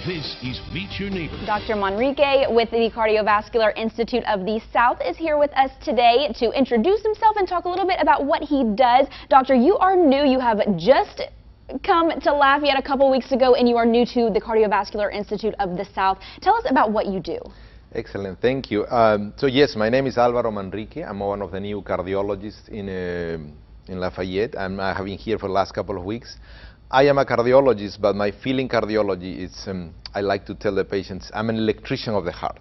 This is Meet Your Neighbor. Dr. Manrique with the Cardiovascular Institute of the South is here with us today to introduce himself and talk a little bit about what he does. Doctor, you are new. You have just come to Lafayette a couple weeks ago, and you are new to the Cardiovascular Institute of the South. Tell us about what you do. Excellent, thank you. So yes, my name is Álvaro Manrique. I'm one of the new cardiologists in Lafayette, and I have been here for the last couple of weeks. I am a cardiologist, but my field in cardiology is, I like to tell the patients, I'm an electrician of the heart.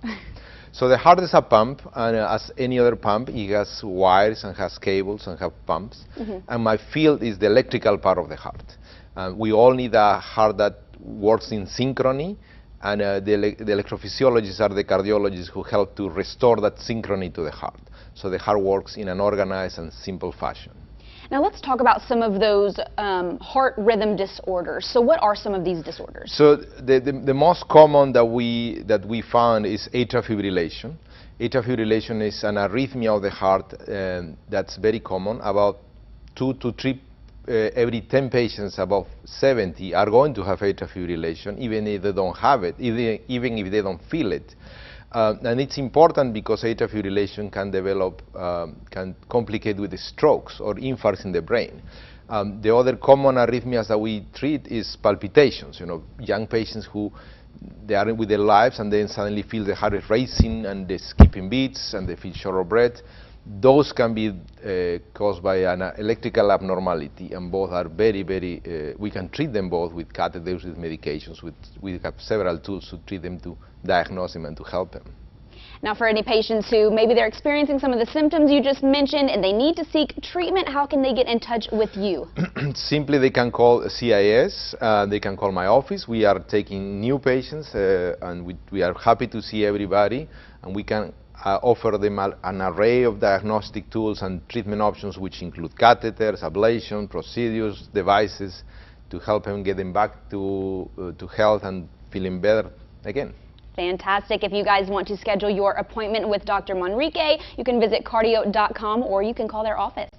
So the heart is a pump, and as any other pump, it has wires and has cables and have pumps. And my field is the electrical part of the heart. We all need a heart that works in synchrony, and the electrophysiologists are the cardiologists who help to restore that synchrony to the heart. So the heart works in an organized and simple fashion. Now let's talk about some of those heart rhythm disorders. So what are some of these disorders? So the most common that we found is atrial fibrillation. Atrial fibrillation is an arrhythmia of the heart that's very common. About 2 to 3 every 10 patients above 70 are going to have atrial fibrillation, even if they don't have it, even if they don't feel it. And it's important because atrial fibrillation can develop, can complicate with strokes or infarcts in the brain. The other common arrhythmias that we treat is palpitations. You know, young patients who they are with their lives and then suddenly feel the heart is racing and they're skipping beats and they feel short of breath. Those can be caused by an electrical abnormality, and both are very, we can treat them both with catheters, with medications. We have several tools to treat them, to diagnose them and to help them. Now for any patients who maybe they're experiencing some of the symptoms you just mentioned and they need to seek treatment, how can they get in touch with you? Simply they can call CIS, they can call my office. We are taking new patients and we are happy to see everybody, and we can offer them an array of diagnostic tools and treatment options, which include catheters, ablation, procedures, devices, to help them get them back to health and feeling better again. Fantastic. If you guys want to schedule your appointment with Dr. Manrique, you can visit cardio.com or you can call their office.